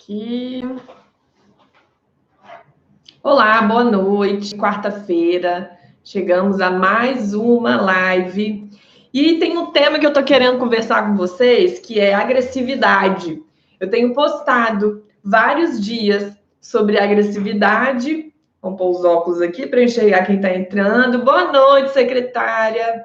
Aqui. Olá, boa noite. Quarta-feira, chegamos a mais uma live. E tem um tema que eu tô querendo conversar com vocês, que é agressividade. Eu tenho postado vários dias sobre agressividade. Vamos pôr os óculos aqui para enxergar quem está entrando. Boa noite, secretária.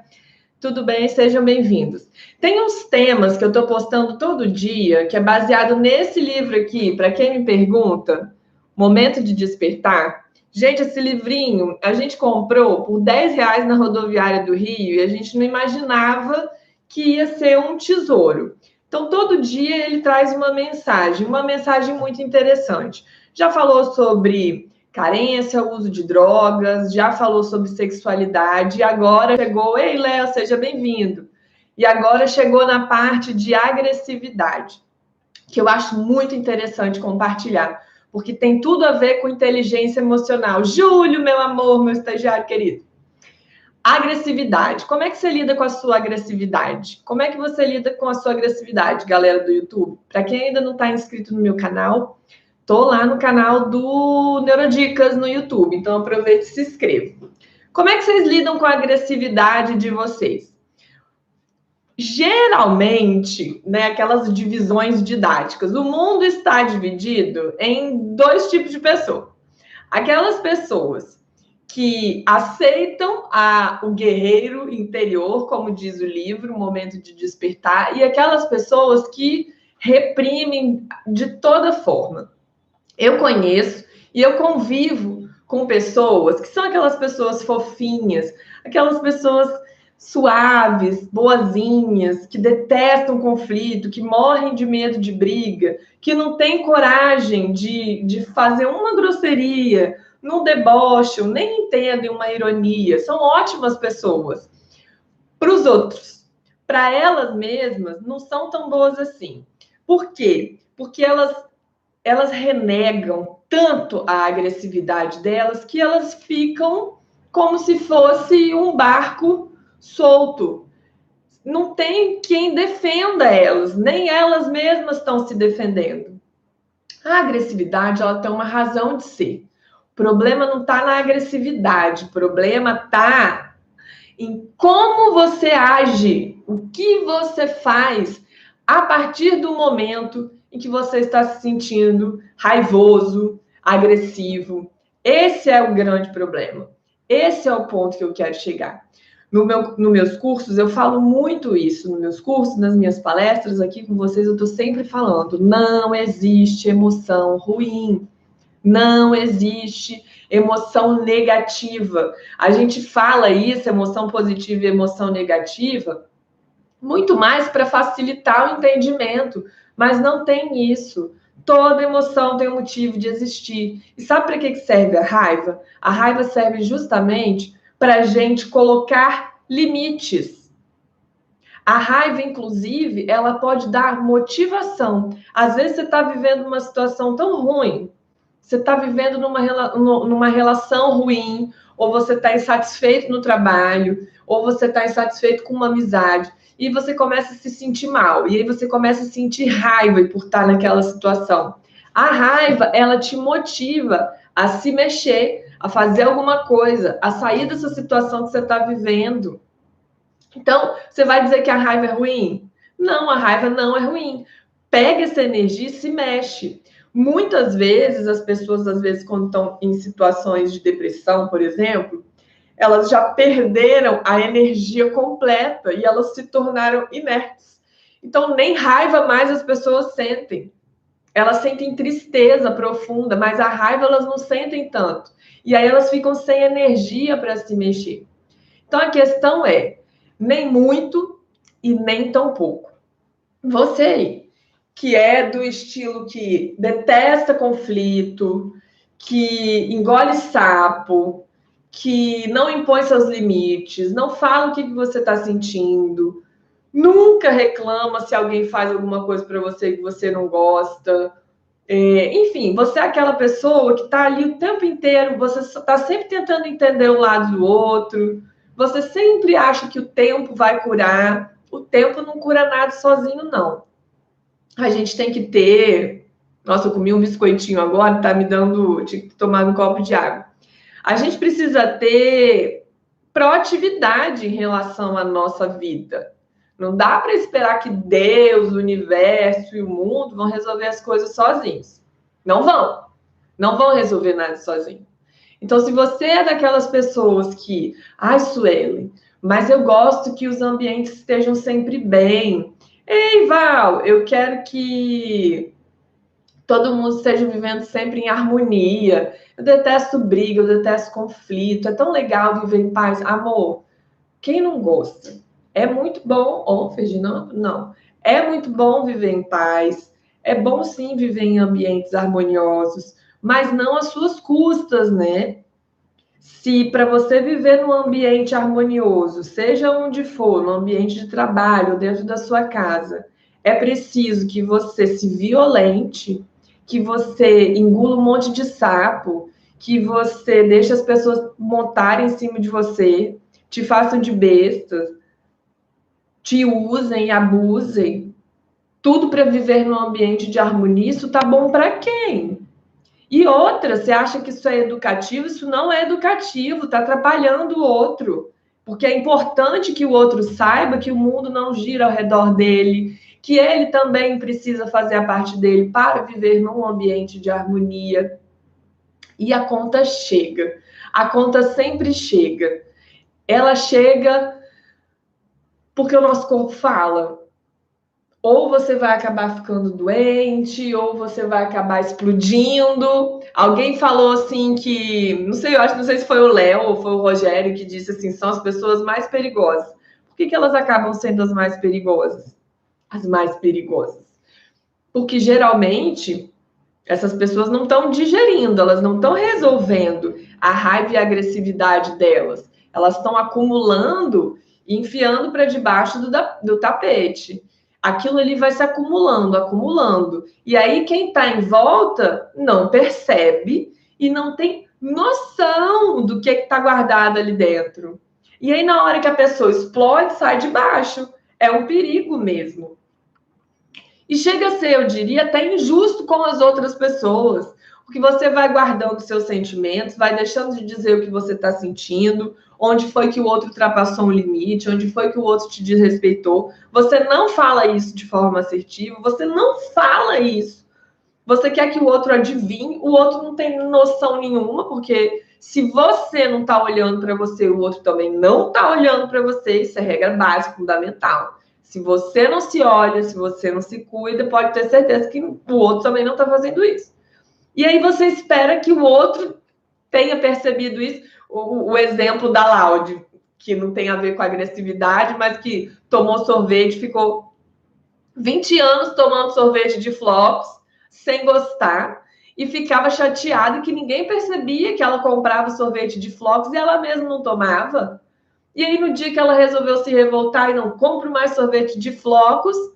Tudo bem? Sejam bem-vindos. Tem uns temas que eu estou postando todo dia, que é baseado nesse livro aqui, para quem me pergunta, Momento de Despertar. Gente, esse livrinho a gente comprou por R$10 na rodoviária do Rio e a gente não imaginava que ia ser um tesouro. Então, todo dia ele traz uma mensagem muito interessante. Já falou sobre carência, uso de drogas, já falou sobre sexualidade, e agora chegou, ei, Léo, seja bem-vindo. E agora chegou na parte de agressividade, que eu acho muito interessante compartilhar, porque tem tudo a ver com inteligência emocional. Júlio, meu amor, meu estagiário querido. Agressividade. Como é que você lida com a sua agressividade? Como é que você lida com a sua agressividade, galera do YouTube? Para quem ainda não está inscrito no meu canal, tô lá no canal do Neurodicas no YouTube, então aproveite e se inscreva. Como é que vocês lidam com a agressividade de vocês? Geralmente, né, aquelas divisões didáticas, o mundo está dividido em dois tipos de pessoas. Aquelas pessoas que aceitam o guerreiro interior, como diz o livro, o momento de despertar, e aquelas pessoas que reprimem de toda forma. Eu conheço e eu convivo com pessoas que são aquelas pessoas fofinhas, aquelas pessoas suaves, boazinhas, que detestam conflito, que morrem de medo de briga, que não têm coragem de fazer uma grosseria, não debocham, nem entendem uma ironia. São ótimas pessoas. Para os outros, para elas mesmas, não são tão boas assim. Por quê? Porque elas renegam tanto a agressividade delas que elas ficam como se fosse um barco solto. Não tem quem defenda elas, nem elas mesmas estão se defendendo. A agressividade, ela tem uma razão de ser. O problema não está na agressividade, o problema está em como você age, o que você faz a partir do momento em que você está se sentindo raivoso, agressivo. Esse é o grande problema. Esse é o ponto que eu quero chegar. Nos meus cursos, eu falo muito isso. Nos meus cursos, nas minhas palestras aqui com vocês, eu estou sempre falando: não existe emoção ruim. Não existe emoção negativa. A gente fala isso, emoção positiva e emoção negativa, muito mais para facilitar o entendimento, mas não tem isso. Toda emoção tem um motivo de existir. E sabe para que serve a raiva? A raiva serve justamente para a gente colocar limites. A raiva, inclusive, ela pode dar motivação. Às vezes você está vivendo uma situação tão ruim, você está vivendo numa relação ruim, ou você está insatisfeito no trabalho, ou você está insatisfeito com uma amizade, e você começa a se sentir mal, e aí você começa a sentir raiva por estar naquela situação. A raiva, ela te motiva a se mexer, a fazer alguma coisa, a sair dessa situação que você está vivendo. Então, você vai dizer que a raiva é ruim? Não, a raiva não é ruim. Pega essa energia e se mexe. Muitas vezes, as pessoas, às vezes, quando estão em situações de depressão, por exemplo, elas já perderam a energia completa e elas se tornaram inertes. Então, nem raiva mais as pessoas sentem. Elas sentem tristeza profunda, mas a raiva elas não sentem tanto. E aí elas ficam sem energia para se mexer. Então, a questão é nem muito e nem tão pouco. Você aí, que é do estilo que detesta conflito, que engole sapo, que não impõe seus limites, não fala o que você está sentindo, nunca reclama se alguém faz alguma coisa para você que você não gosta. Enfim, você é aquela pessoa que está ali o tempo inteiro, você está sempre tentando entender um lado do outro, você sempre acha que o tempo vai curar. O tempo não cura nada sozinho, não. A gente tem que ter, Nossa, eu comi um biscoitinho agora, tá me dando... Tinha que tomar um copo de água. A gente precisa ter proatividade em relação à nossa vida. Não dá para esperar que Deus, o universo e o mundo vão resolver as coisas sozinhos. Não vão. Não vão resolver nada sozinho. Então, se você é daquelas pessoas que... Ai, Suelen, mas eu gosto que os ambientes estejam sempre bem. Ei, Val, eu quero que todo mundo esteja vivendo sempre em harmonia. Eu detesto briga, eu detesto conflito. É tão legal viver em paz. Amor, quem não gosta? É muito bom. Oh, Ferdinando, não. É muito bom viver em paz. É bom, sim, viver em ambientes harmoniosos, mas não às suas custas, né? Se para você viver num ambiente harmonioso, seja onde for, no ambiente de trabalho, ou dentro da sua casa, é preciso que você se violente, que você engula um monte de sapo, que você deixe as pessoas montarem em cima de você, te façam de bestas, te usem, abusem, tudo para viver num ambiente de harmonia, isso tá bom para quem? E outra, você acha que isso é educativo? Isso não é educativo, está atrapalhando o outro. Porque é importante que o outro saiba que o mundo não gira ao redor dele, que ele também precisa fazer a parte dele para viver num ambiente de harmonia. E a conta chega. A conta sempre chega. Ela chega porque o nosso corpo fala. Ou você vai acabar ficando doente, ou você vai acabar explodindo. Alguém falou assim que, não sei, eu acho, não sei se foi o Léo ou foi o Rogério que disse assim, são as pessoas mais perigosas. Por que elas acabam sendo as mais perigosas? As mais perigosas. Porque geralmente essas pessoas não estão digerindo, elas não estão resolvendo a raiva e a agressividade delas. Elas estão acumulando e enfiando para debaixo do tapete. Aquilo ali vai se acumulando, acumulando. E aí quem está em volta não percebe e não tem noção do que está guardado ali dentro. E aí na hora que a pessoa explode, sai de baixo. É um perigo mesmo. E chega a ser, eu diria, até injusto com as outras pessoas, porque você vai guardando seus sentimentos, vai deixando de dizer o que você está sentindo, onde foi que o outro ultrapassou um limite, onde foi que o outro te desrespeitou. Você não fala isso de forma assertiva, você não fala isso. Você quer que o outro adivinhe, o outro não tem noção nenhuma, porque se você não está olhando para você, o outro também não está olhando para você, isso é regra básica, fundamental. Se você não se olha, se você não se cuida, pode ter certeza que o outro também não está fazendo isso. E aí você espera que o outro tenha percebido isso. O exemplo da Laude, que não tem a ver com agressividade, mas que tomou sorvete, ficou 20 anos tomando sorvete de flocos, sem gostar, e ficava chateada que ninguém percebia que ela comprava sorvete de flocos e ela mesma não tomava. E aí, no dia que ela resolveu se revoltar e não compro mais sorvete de flocos, o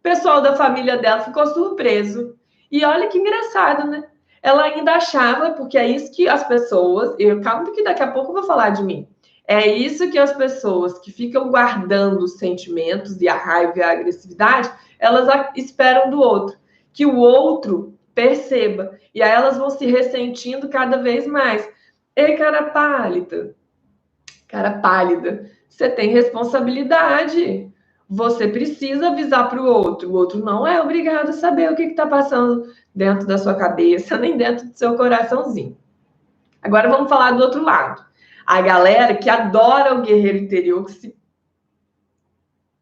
pessoal da família dela ficou surpreso. E olha que engraçado, né? Ela ainda achava, porque é isso que as pessoas... Calma que daqui a pouco eu vou falar de mim. É isso que as pessoas que ficam guardando os sentimentos e a raiva e a agressividade, elas esperam do outro. Que o outro perceba. E aí elas vão se ressentindo cada vez mais. Ei, cara pálida, você tem responsabilidade. Você precisa avisar para o outro não é obrigado a saber o que está passando dentro da sua cabeça, nem dentro do seu coraçãozinho. Agora vamos falar do outro lado. A galera que adora o guerreiro interior, que se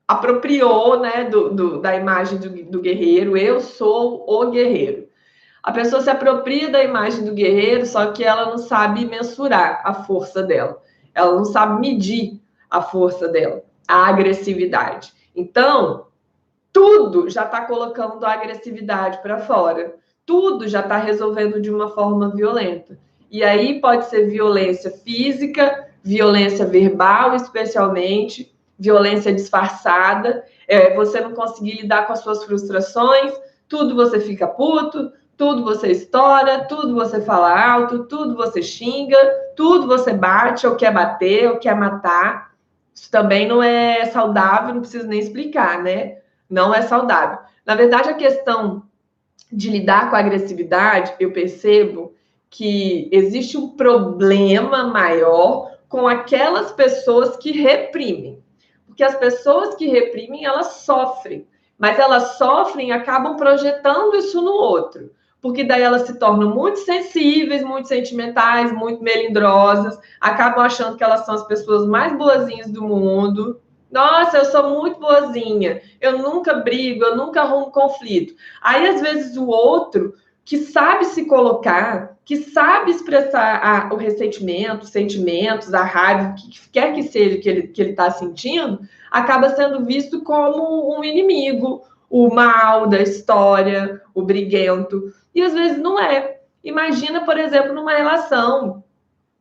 apropriou, né, da imagem do guerreiro. Eu sou o guerreiro. A pessoa se apropria da imagem do guerreiro, só que ela não sabe mensurar a força dela. Ela não sabe medir a força dela, a agressividade. Então, tudo já está colocando a agressividade para fora. Tudo já está resolvendo de uma forma violenta. E aí pode ser violência física, violência verbal, especialmente, violência disfarçada. Você não conseguir lidar com as suas frustrações, tudo você fica puto, tudo você estoura, tudo você fala alto, tudo você xinga, tudo você bate, ou quer bater, ou quer matar. Isso também não é saudável, não preciso nem explicar, né? Não é saudável. Na verdade, a questão de lidar com a agressividade, eu percebo que existe um problema maior com aquelas pessoas que reprimem. Porque as pessoas que reprimem, elas sofrem. Mas elas sofrem e acabam projetando isso no outro. Porque daí elas se tornam muito sensíveis, muito sentimentais, muito melindrosas, acabam achando que elas são as pessoas mais boazinhas do mundo. Nossa, eu sou muito boazinha, eu nunca brigo, eu nunca arrumo conflito. Aí, às vezes, o outro que sabe se colocar, que sabe expressar o ressentimento, os sentimentos, a raiva, o que quer que seja que ele está sentindo, acaba sendo visto como um inimigo, o mal da história, o briguento. E às vezes não é. Imagina, por exemplo, numa relação,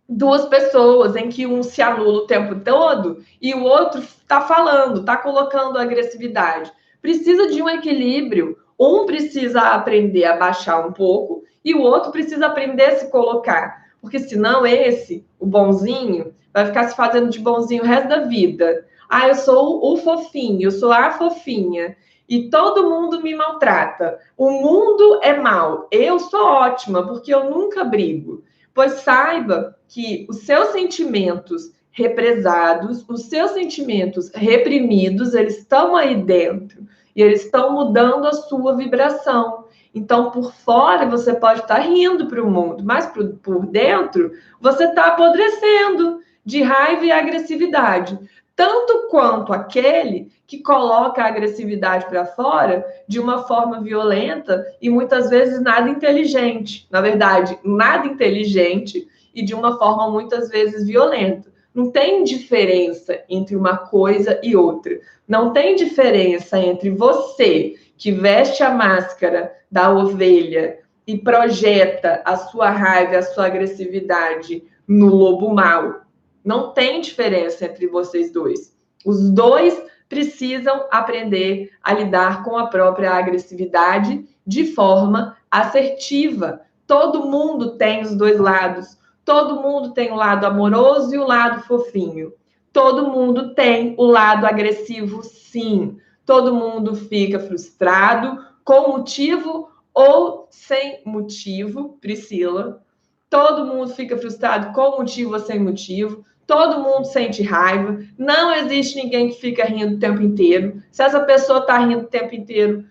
duas pessoas em que um se anula o tempo todo e o outro está falando, está colocando agressividade. Precisa de um equilíbrio. Um precisa aprender a baixar um pouco e o outro precisa aprender a se colocar. Porque senão esse, o bonzinho, vai ficar se fazendo de bonzinho o resto da vida. Ah, eu sou o fofinho, eu sou a fofinha. E todo mundo me maltrata. O mundo é mau. Eu sou ótima, porque eu nunca brigo. Pois saiba que os seus sentimentos represados, os seus sentimentos reprimidos, eles estão aí dentro e eles estão mudando a sua vibração. Então, por fora, você pode estar rindo para o mundo, mas por dentro, você está apodrecendo de raiva e agressividade. Tanto quanto aquele que coloca a agressividade para fora de uma forma violenta e muitas vezes nada inteligente. Na verdade, nada inteligente e de uma forma muitas vezes violenta. Não tem diferença entre uma coisa e outra. Não tem diferença entre você que veste a máscara da ovelha e projeta a sua raiva, a sua agressividade no lobo mau. Não tem diferença entre vocês dois. Os dois precisam aprender a lidar com a própria agressividade de forma assertiva. Todo mundo tem os dois lados. Todo mundo tem o lado amoroso e o lado fofinho. Todo mundo tem o lado agressivo, sim. Todo mundo fica frustrado com motivo ou sem motivo, Priscila. Todo mundo fica frustrado com motivo ou sem motivo. Todo mundo sente raiva. Não existe ninguém que fica rindo o tempo inteiro. Se essa pessoa está rindo o tempo inteiro,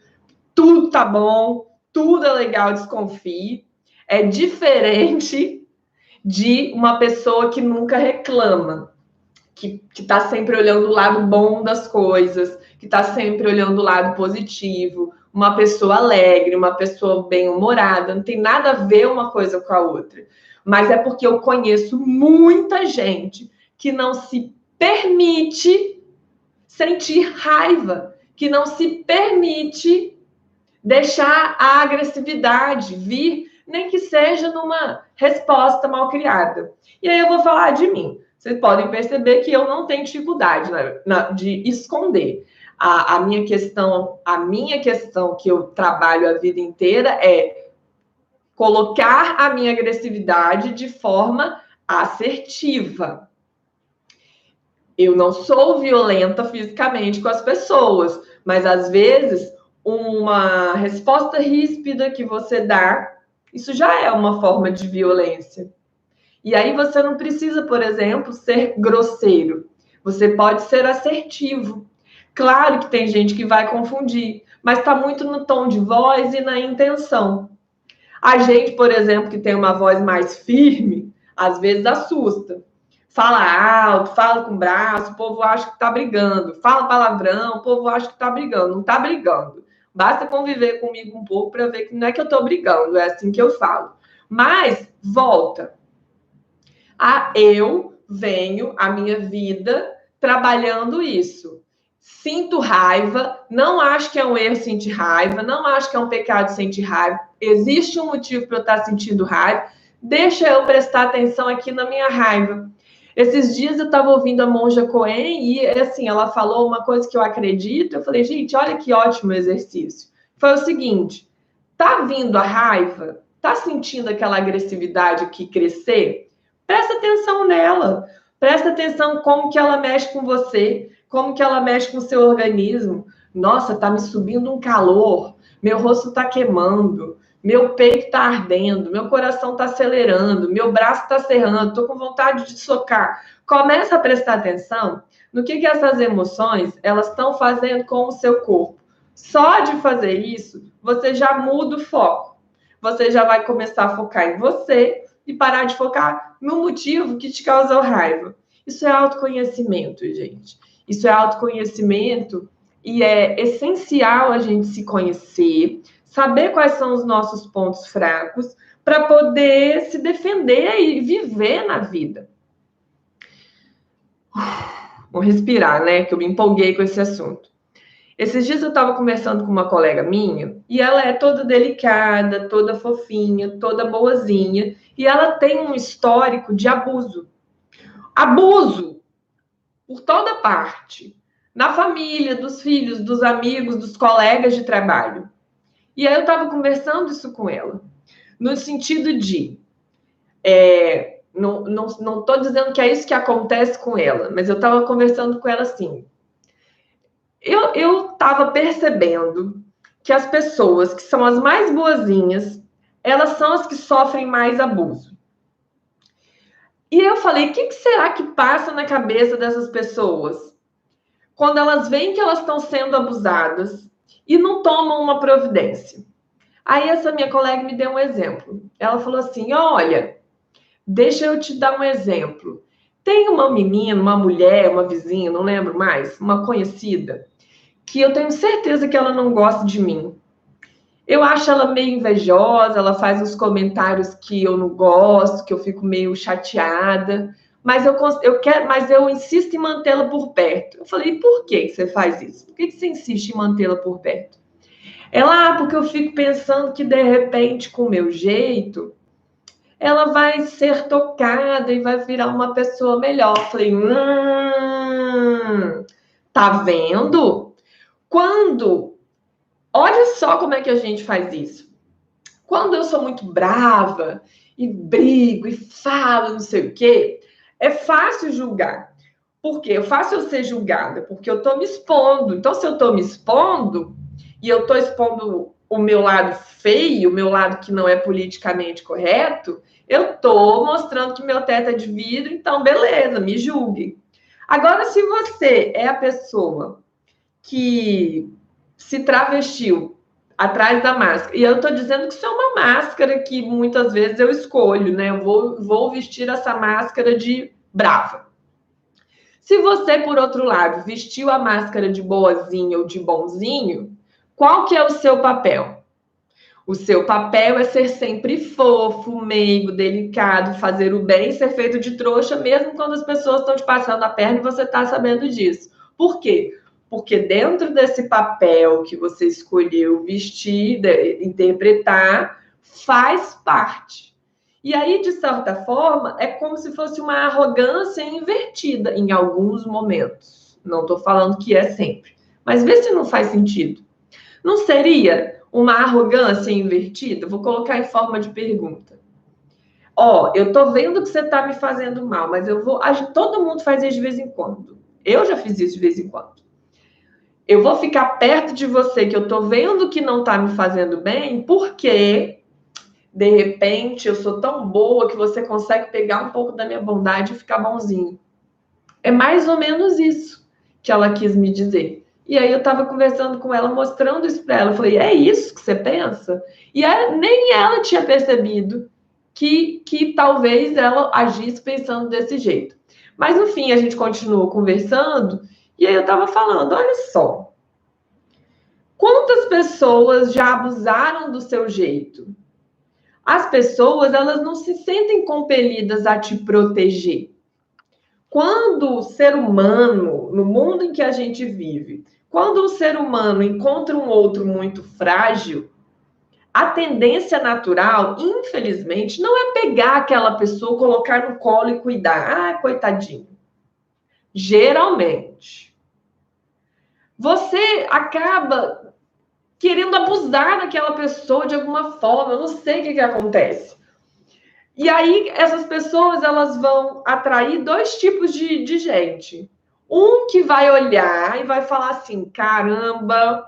tudo tá bom, tudo é legal, desconfie. É diferente de uma pessoa que nunca reclama, que está sempre olhando o lado bom das coisas, que está sempre olhando o lado positivo, uma pessoa alegre, uma pessoa bem-humorada, não tem nada a ver uma coisa com a outra. Mas é porque eu conheço muita gente que não se permite sentir raiva, que não se permite deixar a agressividade vir, nem que seja numa resposta mal criada. E aí eu vou falar de mim. Vocês podem perceber que eu não tenho dificuldade de esconder. A minha questão que eu trabalho a vida inteira é colocar a minha agressividade de forma assertiva. Eu não sou violenta fisicamente com as pessoas, mas às vezes uma resposta ríspida que você dá, isso já é uma forma de violência. E aí você não precisa, por exemplo, ser grosseiro. Você pode ser assertivo. Claro que tem gente que vai confundir, mas está muito no tom de voz e na intenção. A gente, por exemplo, que tem uma voz mais firme, às vezes assusta. Fala alto, fala com o braço, o povo acha que está brigando. Fala palavrão, o povo acha que está brigando. Não está brigando. Basta conviver comigo um pouco para ver que não é que eu estou brigando, é assim que eu falo. Mas, volta. Eu venho a minha vida trabalhando isso. Sinto raiva, não acho que é um erro sentir raiva, não acho que é um pecado sentir raiva. Existe um motivo para eu estar sentindo raiva. Deixa eu prestar atenção aqui na minha raiva. Esses dias eu estava ouvindo a Monja Coen e, assim, ela falou uma coisa que eu acredito. Eu falei, gente, olha que ótimo exercício. Foi o seguinte, tá vindo a raiva? Tá sentindo aquela agressividade aqui crescer? Presta atenção nela. Presta atenção como que ela mexe com você, como que ela mexe com o seu organismo. Nossa, tá me subindo um calor. meu rosto está queimando, meu peito está ardendo, meu coração está acelerando, meu braço está serrando, estou com vontade de socar. Começa a prestar atenção no que essas emoções elas estão fazendo com o seu corpo. Só de fazer isso, você já muda o foco. Você já vai começar a focar em você e parar de focar no motivo que te causou raiva. Isso é autoconhecimento, gente. Isso é autoconhecimento e é essencial a gente se conhecer, saber quais são os nossos pontos fracos para poder se defender e viver na vida. Vou respirar, né? Que eu me empolguei com esse assunto. Esses dias eu estava conversando com uma colega minha e ela é toda delicada, toda fofinha, toda boazinha e ela tem um histórico de abuso. Abuso por toda parte. Na família, dos filhos, dos amigos, dos colegas de trabalho. E aí eu estava conversando isso com ela, no sentido de... não estou dizendo que é isso que acontece com ela, mas eu estava conversando com ela assim. Eu estava percebendo que as pessoas que são as mais boazinhas, elas são as que sofrem mais abuso. E eu falei, o que será que passa na cabeça dessas pessoas quando elas veem que elas estão sendo abusadas e não tomam uma providência? Aí essa minha colega me deu um exemplo. Ela falou assim, olha, deixa eu te dar um exemplo. Tem uma menina, uma mulher, uma vizinha, não lembro mais, uma conhecida, que eu tenho certeza que ela não gosta de mim. Eu acho ela meio invejosa, ela faz uns comentários que eu não gosto, que eu fico meio chateada, mas eu insisto em mantê-la por perto. Eu falei, por que você faz isso? Por que você insiste em mantê-la por perto? Ela, porque eu fico pensando que, de repente, com o meu jeito, ela vai ser tocada e vai virar uma pessoa melhor. Eu falei, tá vendo? Olha só como é que a gente faz isso. Quando eu sou muito brava e brigo e falo não sei o quê, é fácil julgar. Por quê? É fácil eu ser julgada, porque eu estou me expondo. Então, se eu estou me expondo e eu estou expondo o meu lado feio, o meu lado que não é politicamente correto, eu estou mostrando que meu teto é de vidro, então beleza, me julgue. Agora, se você é a pessoa que se travestiu atrás da máscara, e eu estou dizendo que isso é uma máscara que muitas vezes eu escolho, né? Eu vou vestir essa máscara de brava. Se você, por outro lado, vestiu a máscara de boazinha ou de bonzinho, qual que é o seu papel? O seu papel é ser sempre fofo, meigo, delicado, fazer o bem, ser feito de trouxa, mesmo quando as pessoas estão te passando a perna e você está sabendo disso. Por quê? Porque dentro desse papel que você escolheu vestir, interpretar, faz parte. E aí, de certa forma, é como se fosse uma arrogância invertida em alguns momentos. Não estou falando que é sempre. Mas vê se não faz sentido. Não seria uma arrogância invertida? Vou colocar em forma de pergunta. Eu tô vendo que você tá me fazendo mal, mas todo mundo faz isso de vez em quando. Eu já fiz isso de vez em quando. Eu vou ficar perto de você que eu tô vendo que não tá me fazendo bem, porque de repente eu sou tão boa que você consegue pegar um pouco da minha bondade e ficar bonzinho. É mais ou menos isso que ela quis me dizer. E aí eu estava conversando com ela, mostrando isso para ela. Eu falei, é isso que você pensa? E nem ela tinha percebido que talvez ela agisse pensando desse jeito. Mas, no fim, a gente continuou conversando e aí eu estava falando, olha só, quantas pessoas já abusaram do seu jeito? As pessoas, elas não se sentem compelidas a te proteger. Quando o ser humano, no mundo em que a gente vive, quando um ser humano encontra um outro muito frágil, a tendência natural, infelizmente, não é pegar aquela pessoa, colocar no colo e cuidar. Ah, coitadinho. Geralmente. Você acaba querendo abusar daquela pessoa de alguma forma. Eu não sei o que acontece. E aí, essas pessoas, elas vão atrair dois tipos de gente. Um que vai olhar e vai falar assim, caramba,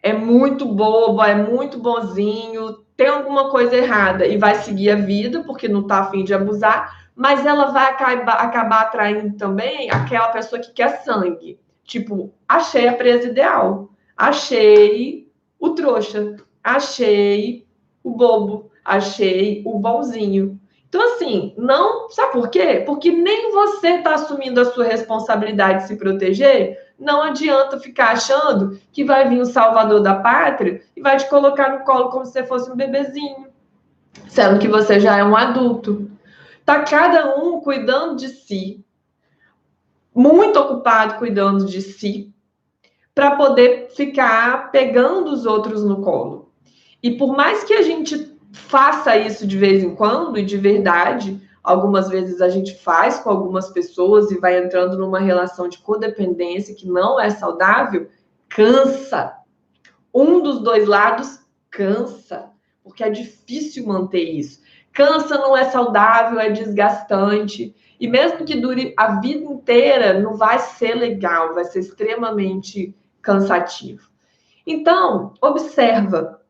é muito bobo, é muito bonzinho, tem alguma coisa errada e vai seguir a vida porque não está a fim de abusar, mas ela vai acabar atraindo também aquela pessoa que quer sangue. Tipo, achei a presa ideal, achei o trouxa, achei o bobo, achei o bonzinho. Então, assim, não. Sabe por quê? Porque nem você está assumindo a sua responsabilidade de se proteger. Não adianta ficar achando que vai vir o salvador da pátria e vai te colocar no colo como se você fosse um bebezinho, sendo que você já é um adulto. Tá cada um cuidando de si, muito ocupado cuidando de si, para poder ficar pegando os outros no colo. E por mais que a gente faça isso de vez em quando, e de verdade, algumas vezes a gente faz com algumas pessoas e vai entrando numa relação de codependência que não é saudável, cansa. Um dos dois lados cansa, porque é difícil manter isso. Cansa, não é saudável, é desgastante. E mesmo que dure a vida inteira, não vai ser legal, vai ser extremamente cansativo. Então, observa.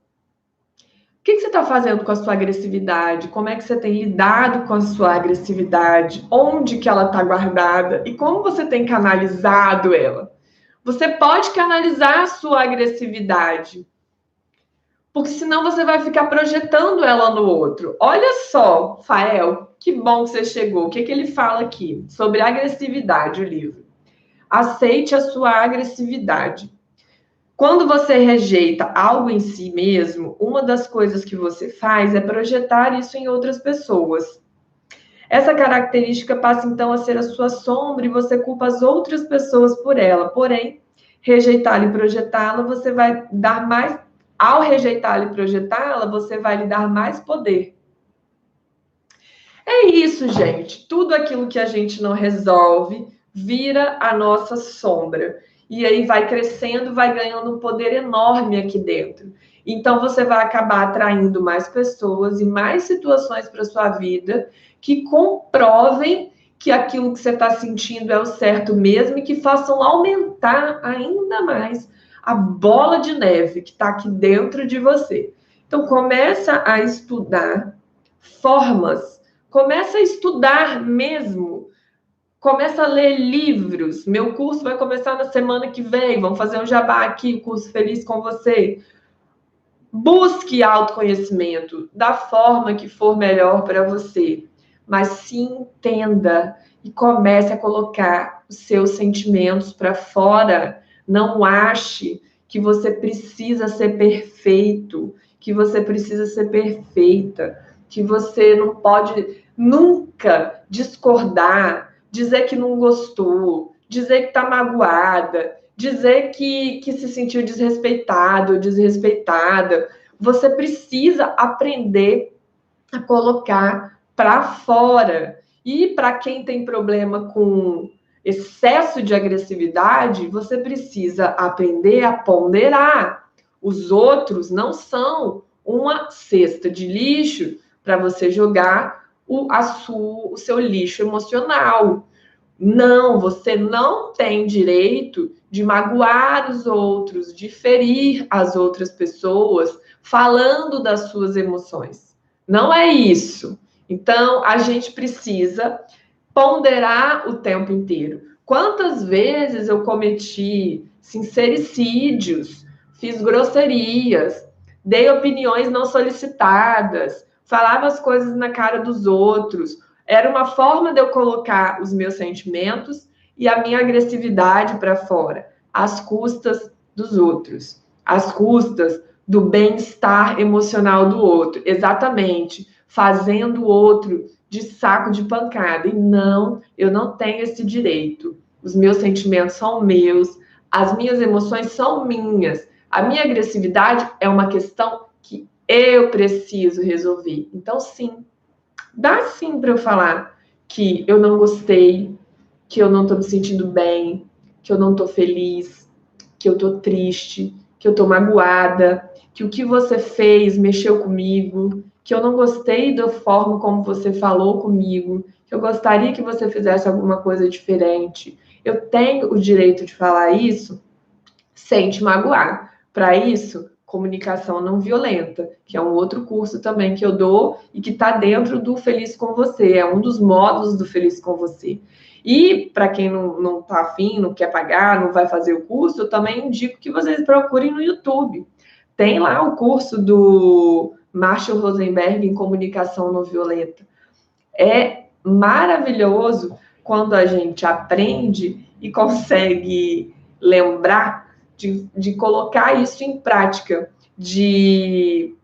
O que você está fazendo com a sua agressividade? Como é que você tem lidado com a sua agressividade? Onde que ela está guardada? E como você tem canalizado ela? Você pode canalizar a sua agressividade, porque senão você vai ficar projetando ela no outro. Olha só, Fael, que bom que você chegou. O que ele fala aqui sobre agressividade, o livro? Aceite a sua agressividade. Quando você rejeita algo em si mesmo, uma das coisas que você faz é projetar isso em outras pessoas. Essa característica passa então a ser a sua sombra e você culpa as outras pessoas por ela. Porém, rejeitá-la e projetá-la, você vai dar mais. Ao rejeitá-la e projetá-la, você vai lhe dar mais poder. É isso, gente. Tudo aquilo que a gente não resolve vira a nossa sombra. E aí vai crescendo, vai ganhando um poder enorme aqui dentro. Então você vai acabar atraindo mais pessoas e mais situações para sua vida que comprovem que aquilo que você está sentindo é o certo mesmo e que façam aumentar ainda mais a bola de neve que está aqui dentro de você. Então começa a estudar formas. Começa a estudar mesmo. Começa a ler livros. Meu curso vai começar na semana que vem. Vamos fazer um jabá aqui, curso Feliz com Você. Busque autoconhecimento da forma que for melhor para você. Mas se entenda e comece a colocar os seus sentimentos para fora. Não ache que você precisa ser perfeito, que você precisa ser perfeita, que você não pode nunca discordar, dizer que não gostou, dizer que está magoada, dizer que se sentiu desrespeitado ou desrespeitada. Você precisa aprender a colocar para fora. E para quem tem problema com excesso de agressividade, você precisa aprender a ponderar. Os outros não são uma cesta de lixo para você jogar o seu lixo emocional. Não, você não tem direito de magoar os outros, de ferir as outras pessoas, falando das suas emoções. Não é isso. Então, a gente precisa ponderar o tempo inteiro. Quantas vezes eu cometi sincericídios, fiz grosserias, dei opiniões não solicitadas, falava as coisas na cara dos outros. Era uma forma de eu colocar os meus sentimentos e a minha agressividade para fora, às custas dos outros, às custas do bem-estar emocional do outro. Exatamente, fazendo o outro de saco de pancada. E não, eu não tenho esse direito. Os meus sentimentos são meus, as minhas emoções são minhas. A minha agressividade é uma questão que eu preciso resolver. Então, sim, dá sim para eu falar que eu não gostei, que eu não estou me sentindo bem, que eu não estou feliz, que eu estou triste, que eu estou magoada, que o que você fez mexeu comigo, que eu não gostei da forma como você falou comigo, que eu gostaria que você fizesse alguma coisa diferente. Eu tenho o direito de falar isso sem te magoar, Para isso, comunicação não violenta, que é um outro curso também que eu dou e que está dentro do Feliz com Você, é um dos módulos do Feliz com Você. E para quem não está afim, não quer pagar, não vai fazer o curso, eu também indico que vocês procurem no YouTube. Tem lá o curso do Marshall Rosenberg em comunicação não violenta. É maravilhoso quando a gente aprende e consegue lembrar de colocar isso em prática, de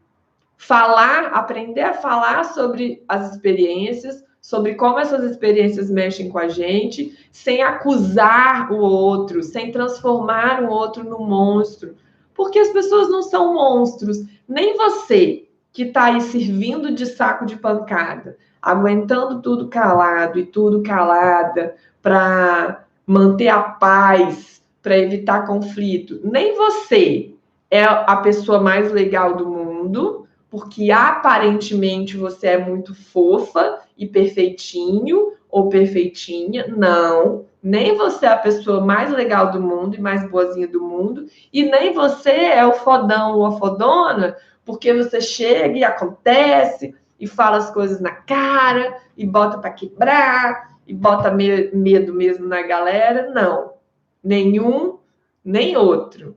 falar, aprender a falar sobre as experiências, sobre como essas experiências mexem com a gente, sem acusar o outro, sem transformar o outro no monstro. Porque as pessoas não são monstros. Nem você, que está aí servindo de saco de pancada, aguentando tudo calado e tudo calada para manter a paz, para evitar conflito. Nem você é a pessoa mais legal do mundo, porque aparentemente você é muito fofa e perfeitinho ou perfeitinha. Não, nem você é a pessoa mais legal do mundo e mais boazinha do mundo, e nem você é o fodão ou a fodona, porque você chega e acontece e fala as coisas na cara e bota para quebrar e bota medo mesmo na galera. Não, nenhum nem outro.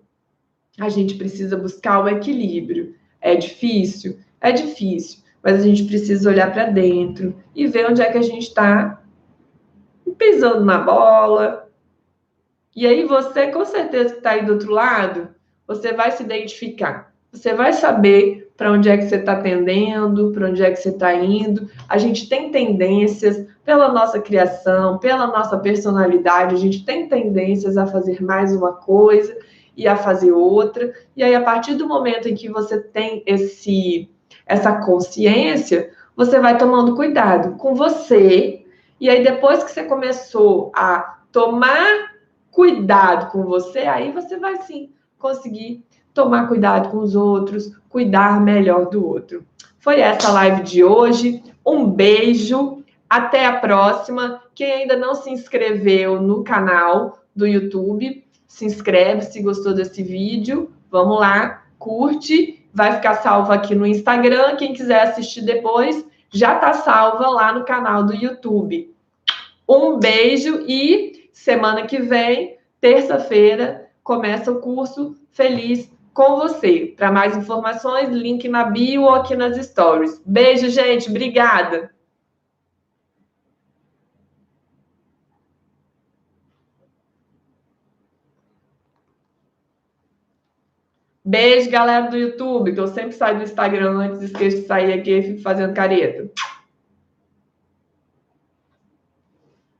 A gente precisa buscar o equilíbrio. É difícil? É difícil, mas a gente precisa olhar para dentro e ver onde é que a gente está pisando na bola. E aí você, com certeza que está aí do outro lado, você vai se identificar. Você vai saber para onde é que você está tendendo, para onde é que você está indo. A gente tem tendências, pela nossa criação, pela nossa personalidade, a gente tem tendências a fazer mais uma coisa e a fazer outra. E aí, a partir do momento em que você tem essa consciência, você vai tomando cuidado com você. E aí, depois que você começou a tomar cuidado com você, aí você vai sim conseguir tomar cuidado com os outros, cuidar melhor do outro. Foi essa a live de hoje. Um beijo, até a próxima. Quem ainda não se inscreveu no canal do YouTube, se inscreve se gostou desse vídeo. Vamos lá, curte, vai ficar salvo aqui no Instagram. Quem quiser assistir depois, já está salva lá no canal do YouTube. Um beijo e semana que vem, terça-feira, começa o curso Feliz com Você. Para mais informações, link na bio ou aqui nas stories. Beijo, gente. Obrigada. Beijo, galera do YouTube, que eu sempre saio do Instagram antes, esqueço de sair aqui e fico fazendo careta.